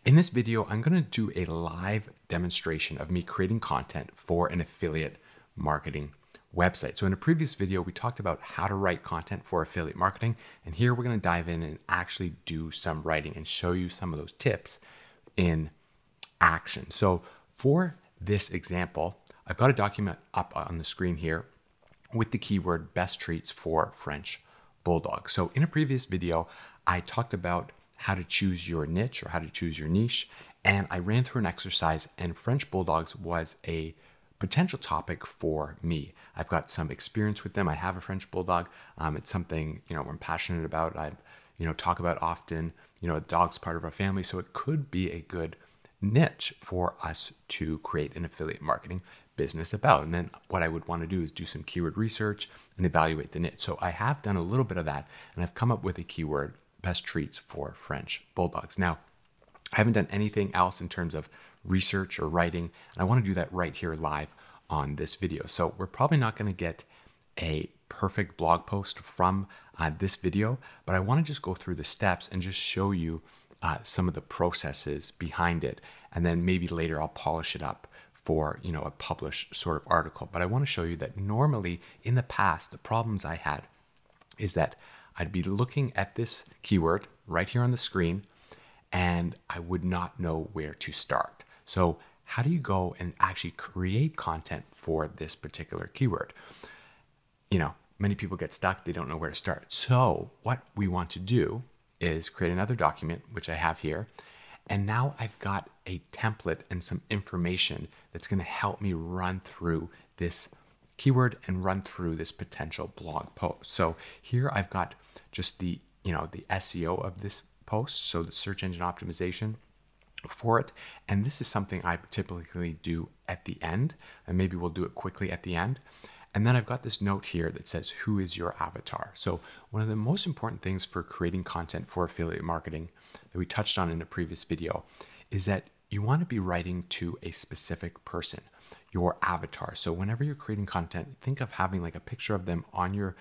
In this video, I'm going to do a live demonstration of me creating content for an affiliate marketing website. So in a previous video, we talked about how to write content for affiliate marketing. And here we're going to dive in and actually do some writing and show you some of those tips in action. So for this example, I've got a document up on the screen here with the keyword best treats for French bulldog. So in a previous video, I talked about how to choose your niche or how to choose your niche. And I ran through an exercise, and French bulldogs was a potential topic for me. I've got some experience with them. I have a French bulldog. It's something, I'm passionate about. I, talk about often. A dog's part of our family. So it could be a good niche for us to create an affiliate marketing business about. And then what I would want to do is do some keyword research and evaluate the niche. So I have done a little bit of that, and I've come up with a keyword, best treats for French bulldogs. Now, I haven't done anything else in terms of research or writing, and I want to do that right here live on this video. So we're probably not going to get a perfect blog post from this video, but I want to just go through the steps and just show you some of the processes behind it. And then maybe later I'll polish it up for, a published sort of article. But I want to show you that normally in the past, the problems I had is that I'd be looking at this keyword right here on the screen, and I would not know where to start. So how do you go and actually create content for this particular keyword? Many people get stuck. They don't know where to start. So what we want to do is create another document, which I have here. And now I've got a template and some information that's going to help me run through this keyword and run through this potential blog post. So here I've got just the SEO of this post, so the search engine optimization for it. And this is something I typically do at the end, and maybe we'll do it quickly at the end. And then I've got this note here that says, who is your avatar? So one of the most important things for creating content for affiliate marketing that we touched on in a previous video is that you want to be writing to a specific person, your avatar. So whenever you're creating content, think of having like a picture of them on your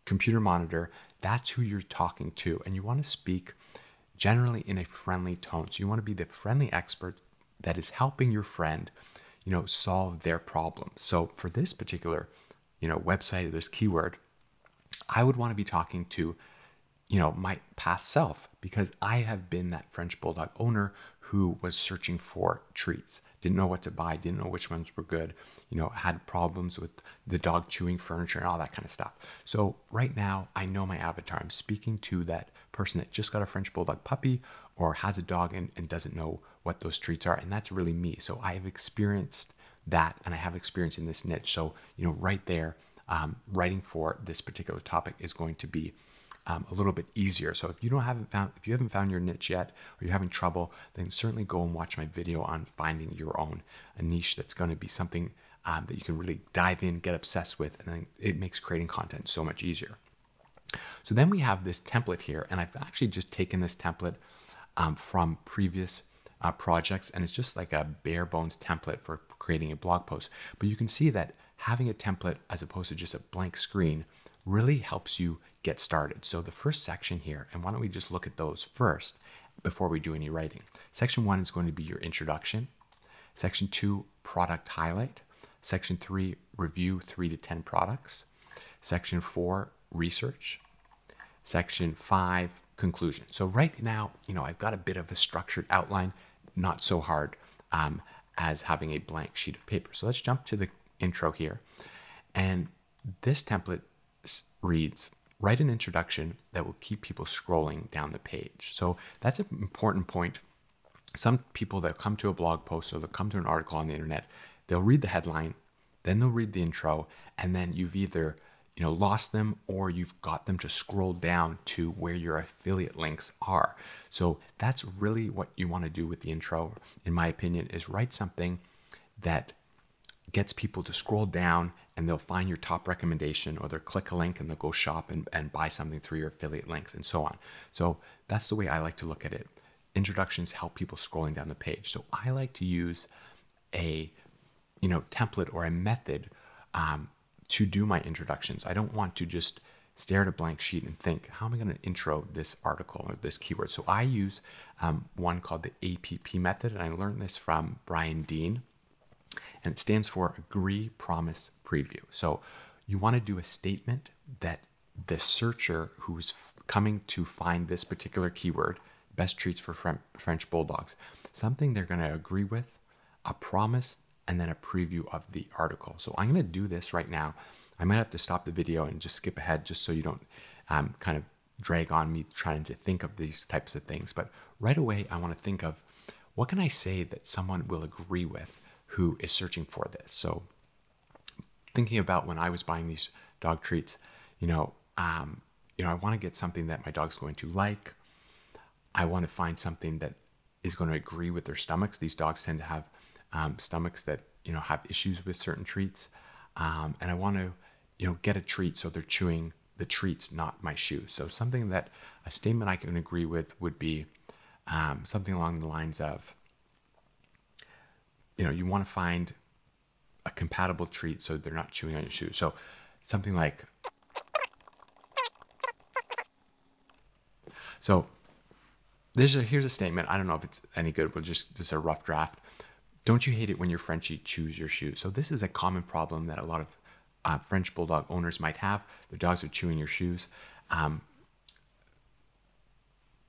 computer monitor. That's who you're talking to. And you want to speak generally in a friendly tone. So you want to be the friendly expert that is helping your friend, solve their problem. So for this particular, website, this keyword, I would want to be talking to, my past self, because I have been that French bulldog owner who was searching for treats, didn't know what to buy, didn't know which ones were good, had problems with the dog chewing furniture and all that kind of stuff. So right now I know my avatar. I'm speaking to that person that just got a French bulldog puppy or has a dog and doesn't know what those treats are. And that's really me. So I have experienced that, and I have experience in this niche. So, right there, writing for this particular topic is going to be a little bit easier. So if you haven't found your niche yet, or you're having trouble, then certainly go and watch my video on finding your own a niche that's going to be something that you can really dive in, get obsessed with, and then it makes creating content so much easier. So then we have this template here, and I've actually just taken this template from previous projects, and it's just like a bare bones template for creating a blog post. But you can see that having a template as opposed to just a blank screen really helps you get started. So the first section here, and why don't we just look at those first before we do any writing. Section 1 is going to be your introduction. Section 2, product highlight. Section 3, review 3 to 10 products. Section 4, research. Section 5, conclusion. So right now, I've got a bit of a structured outline, not so hard as having a blank sheet of paper. So let's jump to the intro here. And this template reads, write an introduction that will keep people scrolling down the page. So that's an important point. Some people that come to a blog post or they'll come to an article on the internet, they'll read the headline, then they'll read the intro, and then you've either lost them, or you've got them to scroll down to where your affiliate links are. So that's really what you want to do with the intro, in my opinion, is write something that gets people to scroll down and they'll find your top recommendation, or they'll click a link and they'll go shop and buy something through your affiliate links and so on. So that's the way I like to look at it. Introductions help people scrolling down the page. So I like to use a template or a method to do my introductions. I don't want to just stare at a blank sheet and think, how am I going to intro this article or this keyword? So I use one called the APP method, and I learned this from Brian Dean, and it stands for Agree, Promise, Preview. So you want to do a statement that the searcher who's coming to find this particular keyword, best treats for French Bulldogs, something they're going to agree with, a promise, and then a preview of the article. So I'm going to do this right now. I might have to stop the video and just skip ahead just so you don't kind of drag on me trying to think of these types of things. But right away, I want to think of what can I say that someone will agree with who is searching for this. So thinking about when I was buying these dog treats, I want to get something that my dog's going to like. I want to find something that is going to agree with their stomachs. These dogs tend to have stomachs that have issues with certain treats, and I want to get a treat so they're chewing the treats, not my shoes. So something that a statement I can agree with would be something along the lines of, you want to find a compatible treat so they're not chewing on your shoes. So something like, so here's a statement. I don't know if it's any good, but just a rough draft. Don't you hate it when your Frenchie chews your shoes? So this is a common problem that a lot of French Bulldog owners might have. Their dogs are chewing your shoes.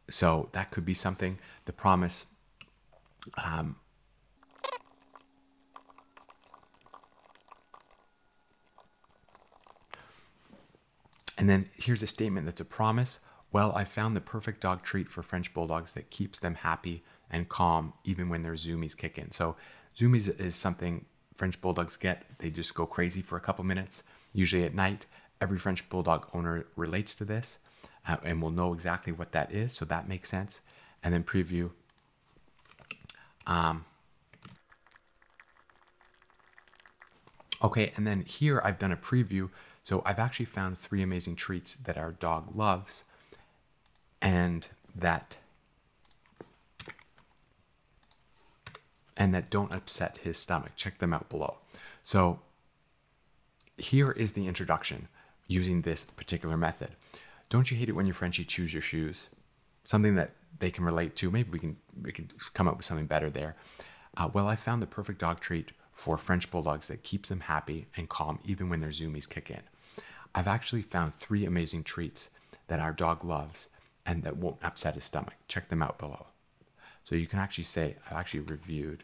So that could be something. The promise. And then here's a statement that's a promise. Well, I found the perfect dog treat for French Bulldogs that keeps them happy and calm even when their zoomies kick in. So zoomies is something French Bulldogs get. They just go crazy for a couple minutes, usually at night. Every French Bulldog owner relates to this and will know exactly what that is. So that makes sense. And then preview. Okay, and then here I've done a preview. So I've actually found 3 amazing treats that our dog loves and that don't upset his stomach. Check them out below. So here is the introduction using this particular method. Don't you hate it when your Frenchie chews your shoes? Something that they can relate to. Maybe we can come up with something better there. Well, I found the perfect dog treat for French Bulldogs that keeps them happy and calm even when their zoomies kick in. I've actually found 3 amazing treats that our dog loves and that won't upset his stomach. Check them out below. So you can actually say, I've actually reviewed.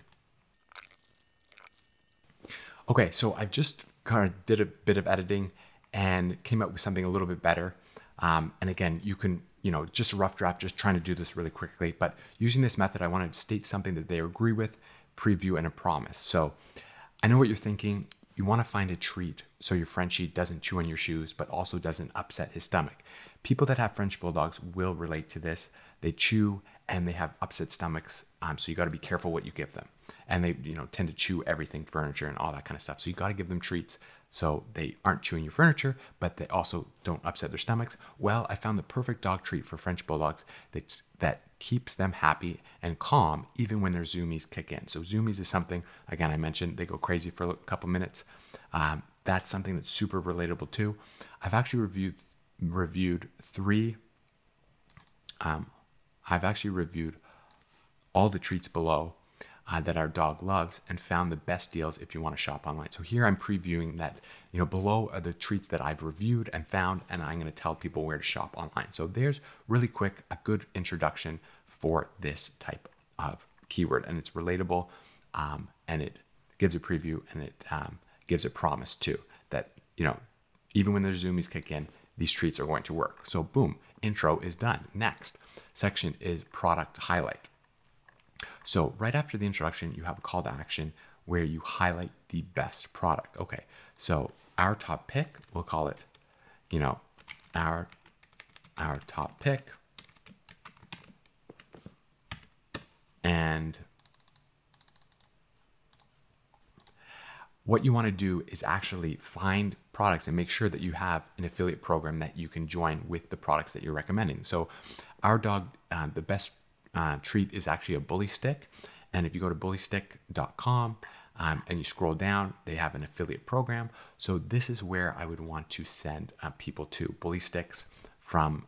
Okay, so I've just kind of did a bit of editing and came up with something a little bit better. And again, you can, just a rough draft, just trying to do this really quickly. But using this method, I want to state something that they agree with, preview, and a promise. So I know what you're thinking. You want to find a treat so your Frenchie doesn't chew on your shoes, but also doesn't upset his stomach. People that have French Bulldogs will relate to this. They chew and they have upset stomachs, so you got to be careful what you give them. And they, tend to chew everything, furniture, and all that kind of stuff. So you got to give them treats so they aren't chewing your furniture, but they also don't upset their stomachs. Well, I found the perfect dog treat for French Bulldogs that keeps them happy and calm even when their zoomies kick in. So zoomies is something, again, I mentioned, they go crazy for a couple minutes. That's something that's super relatable too. I've actually reviewed all the treats below that our dog loves and found the best deals if you want to shop online. So here I'm previewing that, below are the treats that I've reviewed and found, and I'm going to tell people where to shop online. So there's really quick, a good introduction for this type of keyword, and it's relatable, and it gives a preview, and it gives a promise too that, even when the zoomies kick in, these treats are going to work. So boom, intro is done. Next section is product highlight. So right after the introduction, you have a call to action where you highlight the best product. Okay, so our top pick, we'll call it, our top pick. And what you want to do is actually find products and make sure that you have an affiliate program that you can join with the products that you're recommending. So our dog, the best treat is actually a bully stick. And if you go to bullystick.com, and you scroll down, they have an affiliate program. So this is where I would want to send people to Bully Sticks from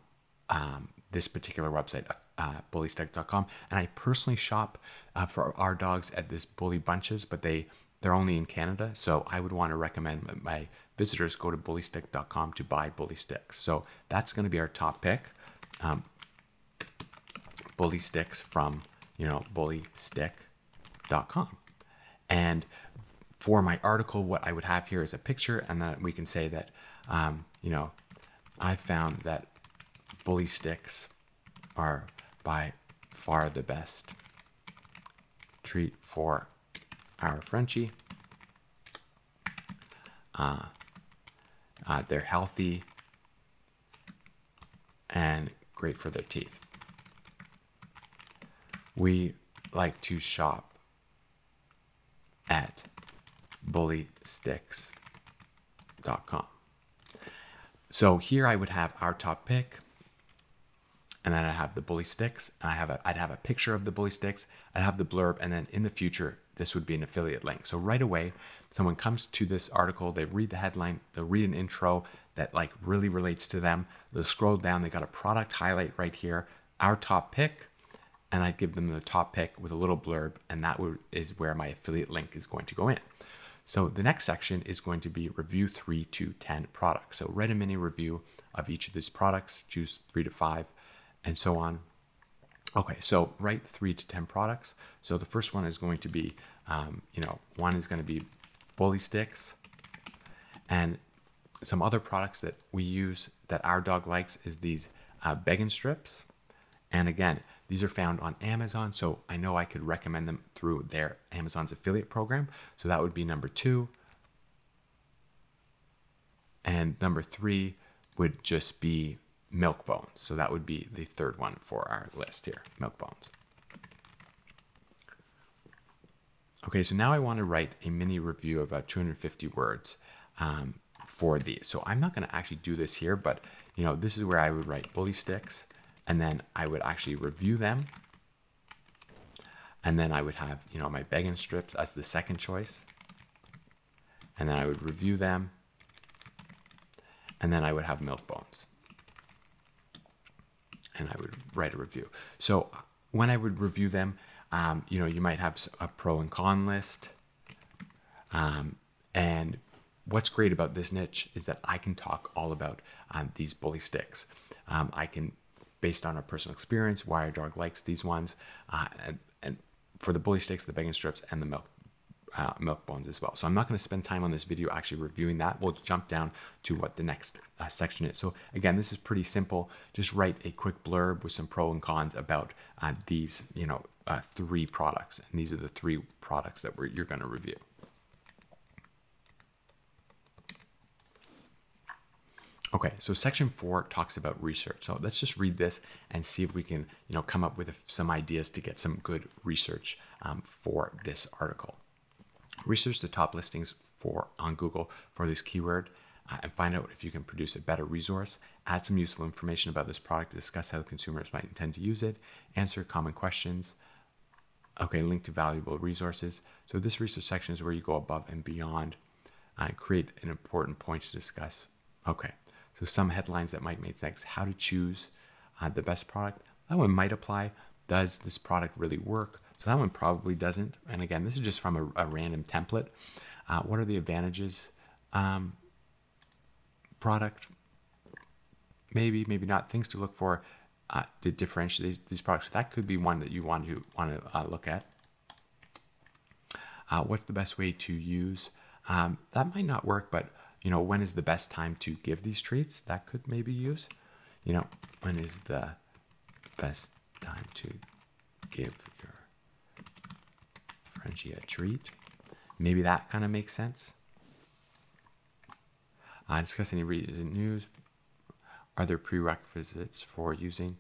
this particular website, bullystick.com. And I personally shop for our dogs at this Bully Bunches, but they're only in Canada. So I would want to recommend my visitors go to bullystick.com to buy Bully Sticks. So that's going to be our top pick. Bully Sticks from, bullystick.com. And for my article, what I would have here is a picture, and then we can say that, I found that Bully Sticks are by far the best treat for our Frenchie. They're healthy and great for their teeth. We like to shop at bullysticks.com. So here I would have our top pick, and then I have the Bully Sticks, and I'd have a picture of the Bully Sticks, I'd have the blurb, and then in the future, this would be an affiliate link. So right away, someone comes to this article, they read the headline, they'll read an intro that like really relates to them. They'll scroll down, they got a product highlight right here, our top pick, and I'd give them the top pick with a little blurb, and that is where my affiliate link is going to go in. So the next section is going to be review 3 to 10 products. So write a mini review of each of these products, choose 3 to 5, and so on. Okay, so write 3 to 10 products. So the first one is going to be, one is going to be Bully Sticks, and some other products that we use that our dog likes is these Beggin' Strips. And again, these are found on Amazon, so I know I could recommend them through their Amazon's affiliate program. So that would be number 2. And number 3 would just be Milk Bones. So that would be the third one for our list here, Milk Bones. Okay, so now I want to write a mini review of about 250 words for these. So I'm not going to actually do this here, but this is where I would write Bully Sticks, and then I would actually review them. And then I would have, my Beggin' Strips as the second choice. And then I would review them. And then I would have Milk Bones. And I would write a review. So when I would review them, you might have a pro and con list. And what's great about this niche is that I can talk all about these Bully Sticks. I can, based on our personal experience, why our dog likes these ones, and for the Bully Sticks, the Beggin' Strips, and the Milk Bones as well. So I'm not going to spend time on this video actually reviewing that. We'll jump down to what the next section is. So again, this is pretty simple. Just write a quick blurb with some pro and cons about these, 3 products. And these are the 3 products that you're going to review. Okay, so section 4 talks about research. So let's just read this and see if we can, come up with some ideas to get some good research for this article. Research the top listings on Google for this keyword and find out if you can produce a better resource. Add some useful information about this product to discuss how consumers might intend to use it. Answer common questions. Okay, link to valuable resources. So this research section is where you go above and beyond and create an important points to discuss. Okay. So some headlines that might make sense. How to choose the best product. That one might apply. Does this product really work? So that one probably doesn't. And again, this is just from a random template. What are the advantages? Product. Maybe, maybe not. Things to look for to differentiate these products. So that could be one that you want to look at. What's the best way to use? That might not work, but when is the best time to give these treats? That could maybe use. When is the best time to give your Frenchie a treat? Maybe that kind of makes sense. Discuss any recent news. Are there prerequisites for using?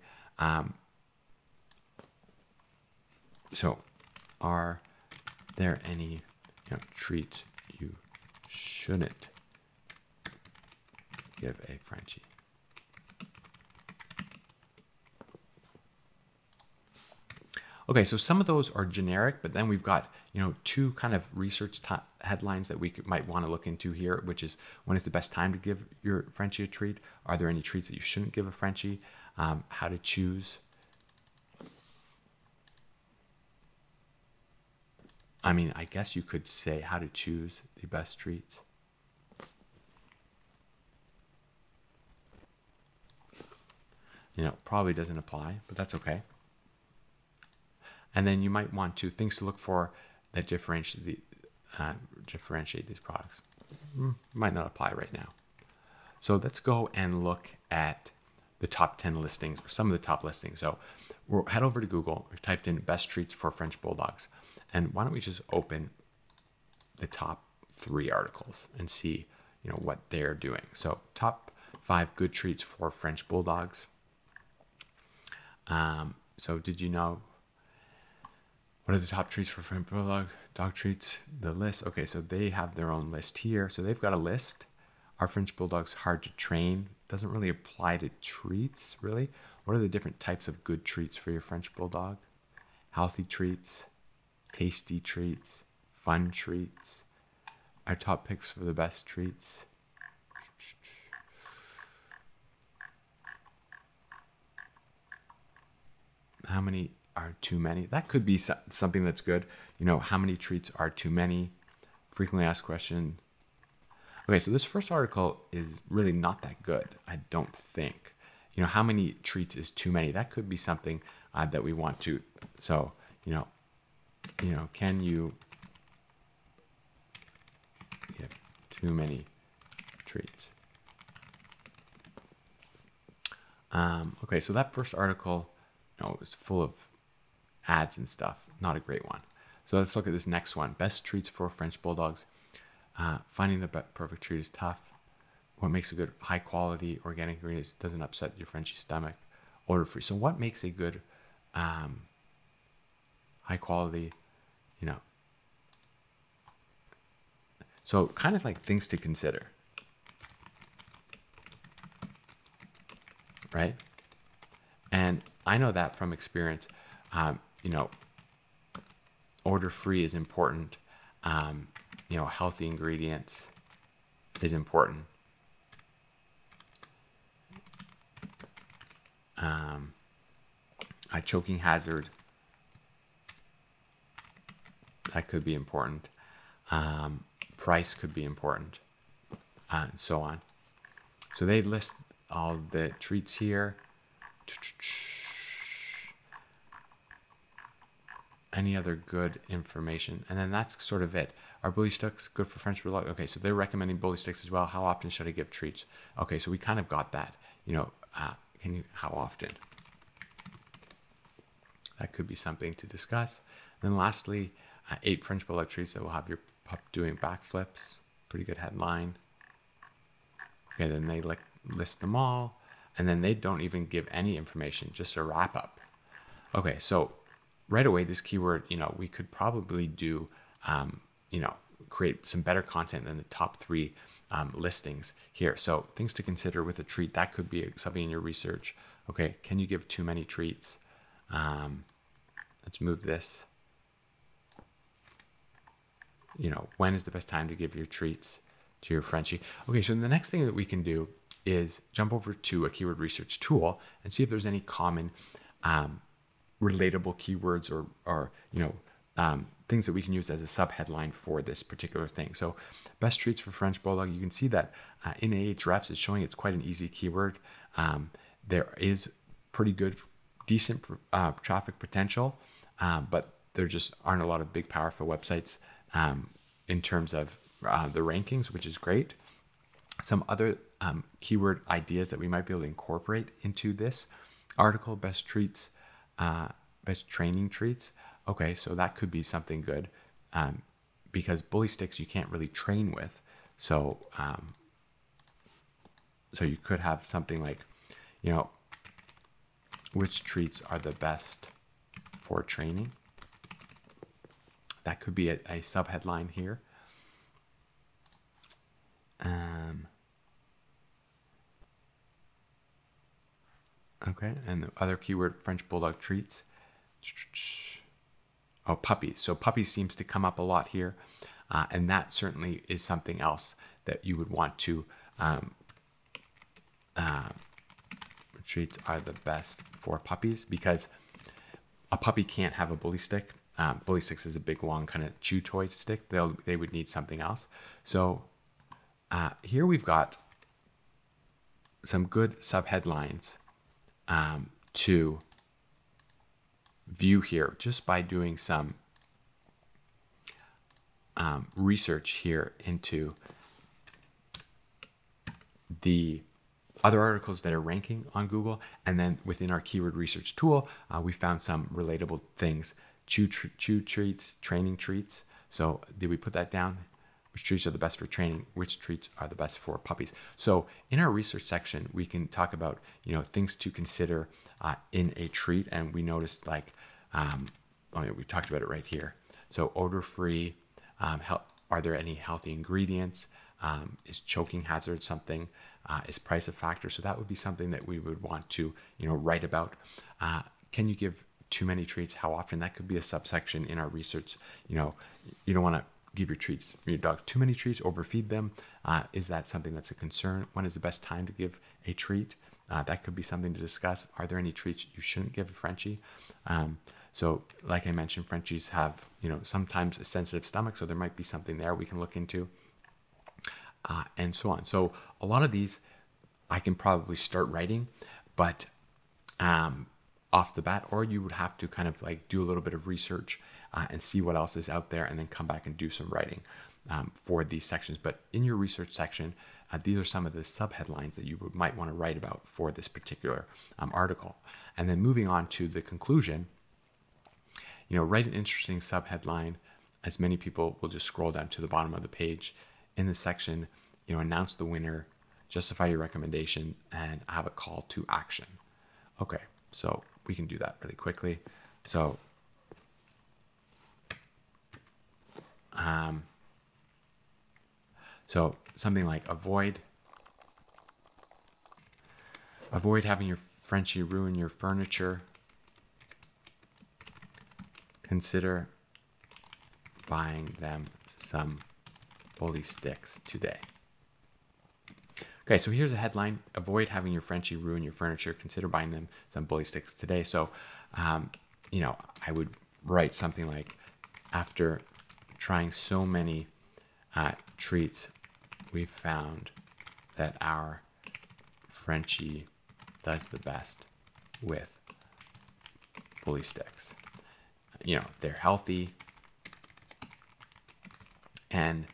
So, are there any treats you shouldn't give a Frenchie? Okay, so some of those are generic, but then we've got, two kind of research headlines that we might want to look into here, which is, when is the best time to give your Frenchie a treat? Are there any treats that you shouldn't give a Frenchie? How to choose. I mean, I guess you could say how to choose the best treats. Probably doesn't apply, but that's okay. And then you might want to things to look for that differentiate these products. Might not apply right now. So let's go and look at the top 10 listings, or some of the top listings. So we'll head over to Google. We've typed in best treats for French Bulldogs. And why don't we just open the top 3 articles and see, what they're doing. So top 5 good treats for French Bulldogs. So did you know, what are the top treats for French Bulldog? Dog treats, the list. Okay, so they have their own list here. So they've got a list. Are French Bulldogs hard to train? Doesn't really apply to treats, really. What are the different types of good treats for your French Bulldog? Healthy treats, tasty treats, fun treats. Our top picks for the best treats. How many are too many? That could be something that's good. How many treats are too many? Frequently asked question. Okay, so this first article is really not that good, I don't think. How many treats is too many? That could be something that we want to. So, can you give too many treats? Okay, so that first article, it was full of ads and stuff. Not a great one. So let's look at this next one. Best treats for French Bulldogs. Finding the perfect treat is tough. What makes a good high quality organic ingredients doesn't upset your Frenchie stomach. Odor free. So what makes a good high quality, so kind of like things to consider, right? And I know that from experience. Odor free is important. Healthy ingredients is important. A choking hazard, that could be important. Price could be important, and so on. So they list all the treats here. Any other good information, and then that's sort of it. Are bully sticks good for French Bulldog? Okay, so they're recommending bully sticks as well. How often should I give treats? Okay, so we kind of got that. How often? That could be something to discuss. And then lastly, 8 French Bulldog treats that will have your pup doing backflips. Pretty good headline. Okay, then they list them all, and then they don't even give any information, just a wrap up. Okay, so right away, this keyword, we could probably do, create some better content than the top 3 listings here. So things to consider with a treat, that could be something in your research. Okay, can you give too many treats? Let's move this. When is the best time to give your treats to your Frenchie? Okay, so the next thing that we can do is jump over to a keyword research tool and see if there's any common relatable keywords or things that we can use as a subheadline for this particular thing. So best treats for French Bulldog, you can see that in Ahrefs it's showing it's quite an easy keyword. There is pretty good, decent traffic potential, but there just aren't a lot of big, powerful websites in terms of the rankings, which is great. Some other keyword ideas that we might be able to incorporate into this article, best treats, best training treats. Okay, so that could be something good because bully sticks you can't really train with. So, so you could have something like, which treats are the best for training? That could be a subheadline here. Okay, and the other keyword, French Bulldog treats. Oh, puppies. So puppies seems to come up a lot here. And that certainly is something else that you would want to, treats are the best for puppies, because a puppy can't have a bully stick. Bully sticks is a big, long kind of chew toy stick. They would need something else. So here we've got some good subheadlines to view here just by doing some research here into the other articles that are ranking on Google. And then within our keyword research tool, we found some relatable things. Chew treats, training treats. So did we put that down? Which treats are the best for training? Which treats are the best for puppies? So in our research section, we can talk about, things to consider in a treat. And we noticed we talked about it right here. So odor-free, are there any healthy ingredients? Is choking hazard something? Is price a factor? So that would be something that we would want to, write about. Can you give too many treats? How often? That could be a subsection in our research. You don't want to give your dog too many treats, overfeed them. Is that something that's a concern? When is the best time to give a treat? That could be something to discuss. Are there any treats you shouldn't give a Frenchie? So like I mentioned, Frenchies have, sometimes a sensitive stomach, so there might be something there we can look into, and so on. So a lot of these I can probably start writing, but off the bat, or you would have to kind of do a little bit of research and see what else is out there, and then come back and do some writing for these sections. But in your research section, these are some of the subheadlines that you might want to write about for this particular article. And then moving on to the conclusion, write an interesting subheadline. As many people will just scroll down to the bottom of the page. In the section, announce the winner, justify your recommendation, and have a call to action. Okay, so we can do that really quickly. So something like avoid having your Frenchie ruin your furniture. Consider buying them some bully sticks today. Okay, so here's a headline: avoid having your Frenchie ruin your furniture. Consider buying them some bully sticks today. So, I would write something like, after trying so many treats, we found that our Frenchie does the best with bully sticks. They're healthy, and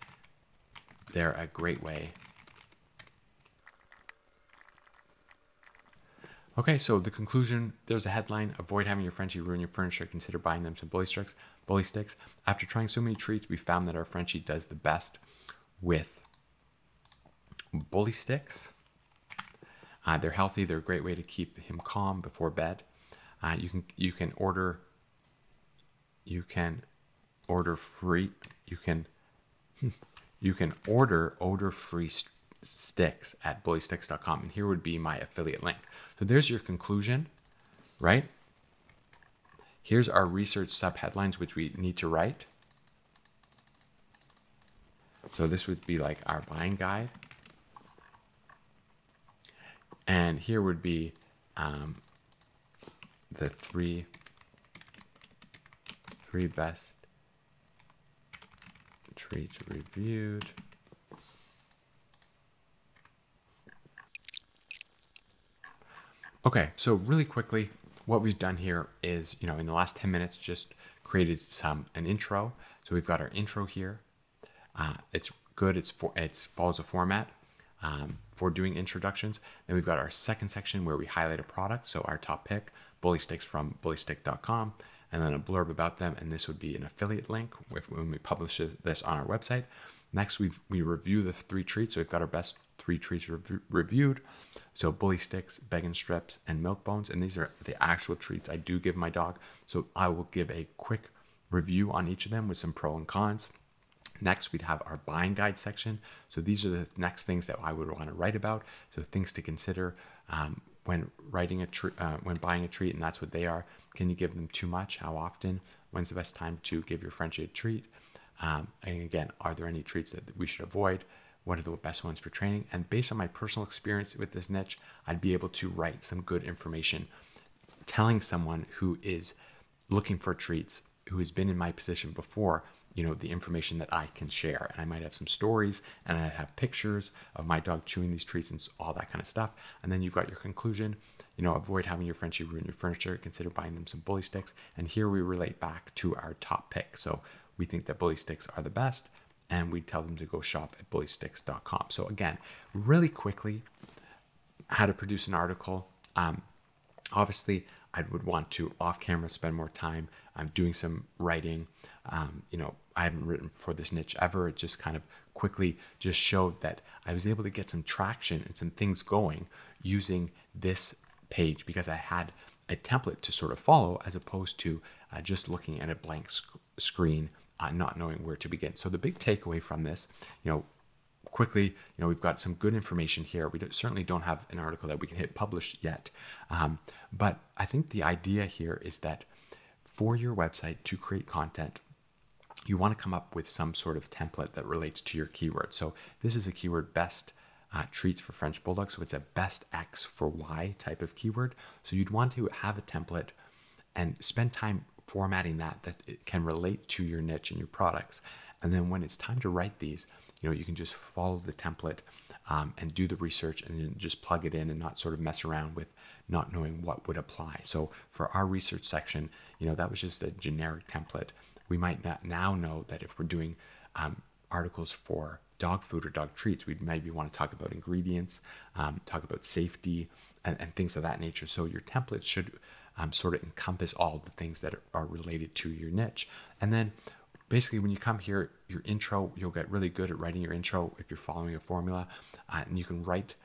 they're a great way. Okay, so the conclusion, there's a headline: avoid having your Frenchie ruin your furniture. Consider buying them some bully sticks. After trying so many treats, we found that our Frenchie does the best with bully sticks. They're healthy. They're a great way to keep him calm before bed. You can order odor-free sticks at bullysticks.com, and here would be my affiliate link. So there's your conclusion, right? Here's our research subheadlines, which we need to write. So this would be like our buying guide, and here would be the three best treats reviewed. Okay, so really quickly, what we've done here is, in the last 10 minutes, just created an intro. So we've got our intro here. It's good. It follows a format for doing introductions. Then we've got our second section where we highlight a product. So our top pick, bully sticks from bullystick.com, and then a blurb about them. And this would be an affiliate link when we publish this on our website. Next, we review the 3 treats. So we've got our best 3 treats reviewed. So bully sticks, Beggin' Strips, and milk bones. And these are the actual treats I do give my dog. So I will give a quick review on each of them with some pro and cons. Next, we'd have our buying guide section. So these are the next things that I would want to write about. So things to consider when writing when buying a treat, and that's what they are. Can you give them too much? How often? When's the best time to give your Frenchie a treat? And again, are there any treats that we should avoid? What are the best ones for training? And based on my personal experience with this niche, I'd be able to write some good information telling someone who is looking for treats, who has been in my position before, the information that I can share. And I might have some stories, and I'd have pictures of my dog chewing these treats and all that kind of stuff. And then you've got your conclusion, avoid having your Frenchie ruin your furniture, consider buying them some bully sticks. And here we relate back to our top pick. So we think that bully sticks are the best, and we tell them to go shop at bullysticks.com. So again, really quickly, how to produce an article. Obviously, I would want to off camera spend more time doing some writing. I haven't written for this niche ever. It just kind of quickly just showed that I was able to get some traction and some things going using this page because I had a template to sort of follow, as opposed to just looking at a blank screen, not knowing where to begin. So the big takeaway from this, quickly, we've got some good information here. We certainly don't have an article that we can hit publish yet. But I think the idea here is that for your website to create content, you want to come up with some sort of template that relates to your keyword. So this is a keyword, best treats for French Bulldogs. So it's a best X for Y type of keyword. So you'd want to have a template and spend time formatting that it can relate to your niche and your products. And then when it's time to write these, you can just follow the template and do the research and then just plug it in and not sort of mess around with not knowing what would apply. So for our research section, that was just a generic template. We might not now know that if we're doing articles for dog food or dog treats, we maybe want to talk about ingredients, talk about safety and things of that nature. So your template should sort of encompass all the things that are related to your niche. And then basically, when you come here, your intro, you'll get really good at writing your intro if you're following a formula, and you can write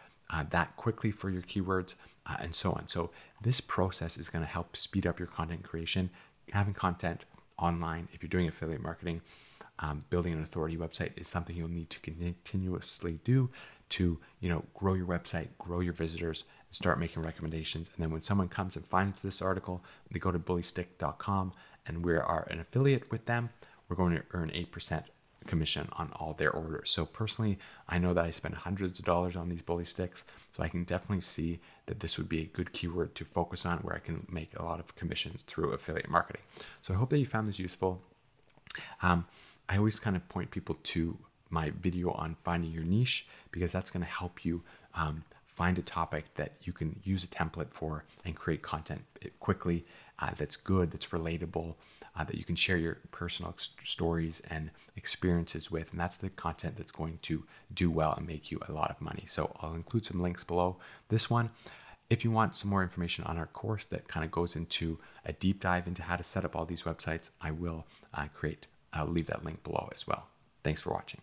that quickly for your keywords and so on. So this process is going to help speed up your content creation. Having content online, if you're doing affiliate marketing, building an authority website is something you'll need to continuously do to, grow your website, grow your visitors, and start making recommendations. And then when someone comes and finds this article, they go to bullystick.com and we are an affiliate with them, we're going to earn 8% commission on all their orders. So personally, I know that I spend hundreds of dollars on these bully sticks, so I can definitely see that this would be a good keyword to focus on where I can make a lot of commissions through affiliate marketing. So I hope that you found this useful. I always kind of point people to my video on finding your niche, because that's going to help you find a topic that you can use a template for and create content quickly that's good, that's relatable, that you can share your personal stories and experiences with. And that's the content that's going to do well and make you a lot of money. So I'll include some links below this one. If you want some more information on our course that kind of goes into a deep dive into how to set up all these websites, I will I'll leave that link below as well. Thanks for watching.